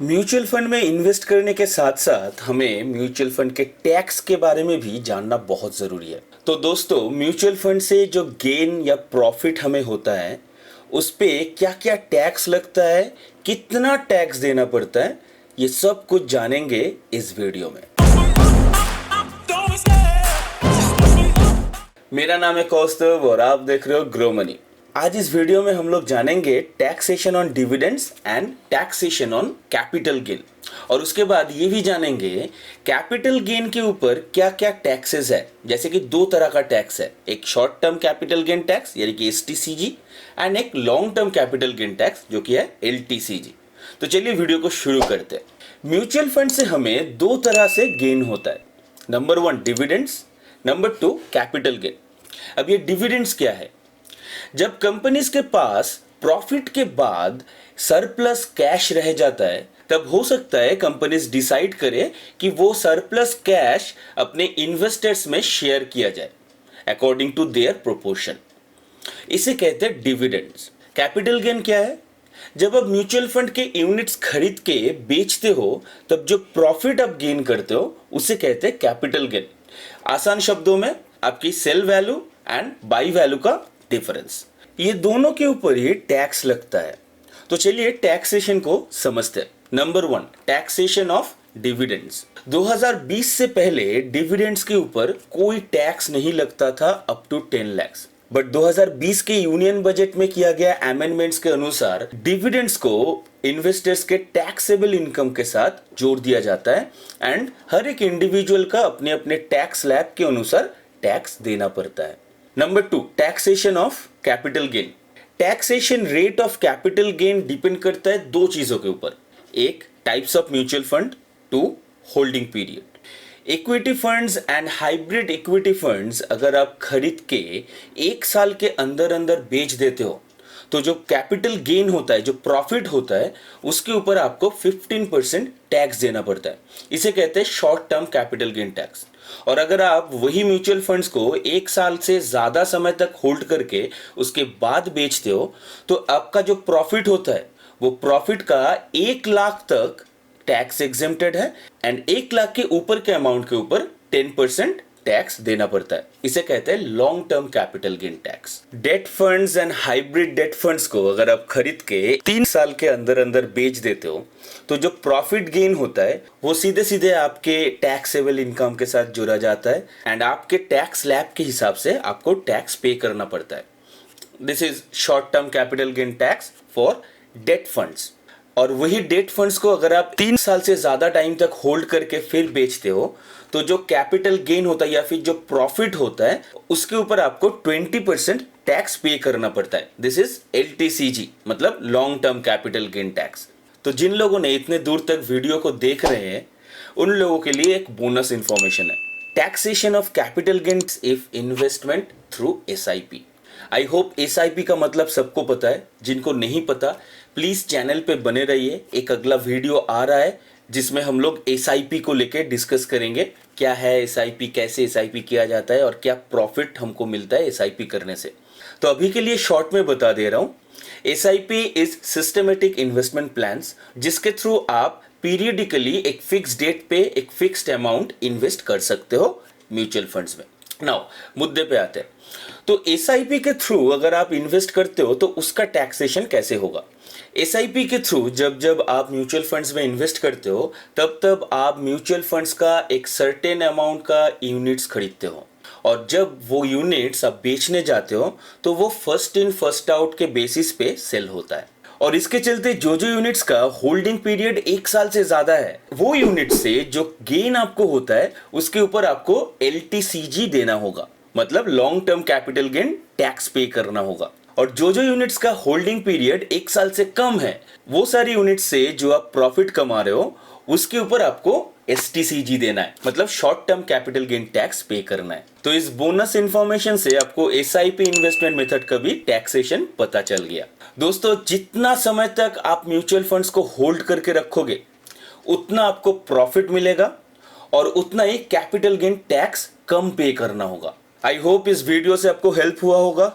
Mutual fund में invest करने के साथ साथ हमें म्यूचुअल फंड के टैक्स के बारे में भी जानना बहुत ज़रूरी है। तो दोस्तों, म्यूचुअल फंड से जो गेन या प्रॉफिट हमें होता है उस पे क्या क्या टैक्स लगता है, कितना टैक्स देना पड़ता है, ये सब कुछ जानेंगे इस वीडियो में। मेरा नाम है कौस्तुभ और आप देख रहे हो ग्रो मनी। आज इस वीडियो में हम लोग जानेंगे taxation on dividends and taxation on capital gain, और उसके बाद ये भी जानेंगे कैपिटल गेन के ऊपर क्या क्या टैक्सेस है। जैसे कि दो तरह का टैक्स है, एक short term capital gain tax यानी कि STCG एंड एक long term capital gain tax जो कि है LTCG। तो चलिए वीडियो को शुरू करते हैं। म्यूचुअल फंड से हमें दो तरह से गेन होता है, number 1 dividends, number 2 capital gain. अब ये डिविडेंड्स क्या है? जब कंपनीज के पास प्रॉफिट के बाद सरप्लस कैश रह जाता है तब हो सकता है कंपनीज डिसाइड करे कि वो सरप्लस कैश अपने इन्वेस्टर्स में शेयर किया जाए अकॉर्डिंग टू देयर प्रोपोर्शन। इसे कहते हैं डिविडेंड्स। कैपिटल गेन क्या है? जब आप म्यूचुअल फंड के यूनिट्स खरीद के बेचते हो तब जो प्रॉफिट आप गेन करते हो उसे कहते हैं कैपिटल गेन। आसान शब्दों में आपकी sell value and buy value का डिफरेंस, ये दोनों के ऊपर ही टैक्स लगता है। तो चलिए टैक्सेशन को समझते हैं। Number 1 taxation of dividends. 2020 से पहले डिविडेंड्स के ऊपर कोई टैक्स नहीं लगता था अप टू 10 लाख, बट 2020 के यूनियन बजट में किया गया अमेंडमेंट्स के अनुसार डिविडेंड्स को इन्वेस्टर्स के टैक्सेबल इनकम के साथ जोड़ दिया जाता है एंड हर एक इंडिविजुअल का अपने अपने टैक्स स्लैब के अनुसार टैक्स देना पड़ता है। Number 2 taxation of capital gain. Taxation rate of capital gain depend करता है दो चीजों के ऊपर, एक types of mutual fund, 2 holding period. Equity funds and hybrid equity funds अगर आप खरीद के एक साल के अंदर अंदर बेच देते हो तो जो कैपिटल गेन होता है, जो प्रॉफिट होता है, उसके ऊपर आपको 15% टैक्स देना पड़ता है। इसे कहते हैं short term capital gain tax. और अगर आप वही म्यूचुअल फंड्स को एक साल से ज्यादा समय तक होल्ड करके उसके बाद बेचते हो तो आपका जो प्रॉफिट होता है वो प्रॉफिट का 1 लाख तक टैक्स एग्जेम्प्टेड है एंड 1 लाख के ऊपर के अमाउंट के ऊपर 10% टैक्स देना पड़ता है। इसे कहते हैं long term capital gain tax. Date funds and hybrid date funds को अगर आप खरीद के 3 साल के अंदर अंदर बेच देते हो तो जो प्रॉफिट गेन होता है वो सीधे सीधे आपके टैक्सेबल इनकम के साथ जुड़ा जाता है एंड आपके टैक्स स्लैब के हिसाब से आपको टैक्स पे करना पड़ता है। This is short term capital gain tax for date funds. और वही डेट फंड्स को अगर आप 3 साल से ज्यादा टाइम तक होल्ड करके फिर बेचते हो तो जो कैपिटल गेन होता है या फिर जो प्रॉफिट होता है उसके ऊपर आपको 20% टैक्स पे करना पड़ता है। दिस इज LTCG, मतलब long term capital gain tax. तो जिन लोगों ने इतने दूर तक वीडियो को देख रहे हैं उन लोगों के लिए एक बोनस इंफॉर्मेशन है, taxation of capital gains if investment through SIP। I hope SIP का मतलब सबको पता है, जिनको नहीं पता प्लीज चैनल पे बने रहिए। एक अगला वीडियो आ रहा है जिसमें हम लोग SIP को लेके डिस्कस करेंगे, क्या है SIP, कैसे SIP किया जाता है और क्या प्रॉफिट हमको मिलता है SIP करने से। तो अभी के लिए शॉर्ट में बता दे रहा हूं, SIP is systematic investment plans, जिसके थ्रू आप पीरियडिकली एक फिक्स डेट पे एक फिक्स्ड अमाउंट इन्वेस्ट कर सकते हो म्यूचुअल फंड्स में। नाउ मुद्दे पे आते हैं। तो SIP के थ्रू अगर आप इन्वेस्ट करते हो तो उसका टैक्सेशन कैसे होगा? SIP के थ्रू जब जब आप म्यूचुअल फंड्स में इन्वेस्ट करते हो तब तब आप म्यूचुअल फंड्स का एक सर्टेन अमाउंट का यूनिट्स खरीदते हो और जब वो यूनिट्स आप बेचने जाते हो तो वो फर्स्ट इन फर्स्ट आउट के बेसिस पे सेल होता है। और इसके चलते जो यूनिट्स का होल्डिंग पीरियड 1 साल से ज्यादा है वो यूनिट से जो गेन आपको होता है उसके ऊपर आपको LTCG देना होगा, मतलब long term capital gain tax पे करना होगा। और जो यूनिट्स का होल्डिंग पीरियड 1 साल से कम है वो सारी यूनिट्स से जो आप प्रॉफिट कमा रहे हो उसके ऊपर आपको STCG देना है, मतलब short term capital gain tax पे करना है। तो इस बोनस इंफॉर्मेशन से आपको SIP इन्वेस्टमेंट मेथड का भी टैक्सेशन पता चल गया। दोस्तों, जितना समय तक आप म्यूचुअल फंड्स को होल्ड करके रखोगे उतना आपको प्रॉफिट मिलेगा और उतना ही कैपिटल गेन टैक्स कम पे करना होगा। आई होप इस वीडियो से आपको हेल्प हुआ होगा।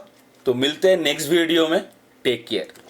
तो मिलते हैं नेक्स्ट वीडियो में। Take care.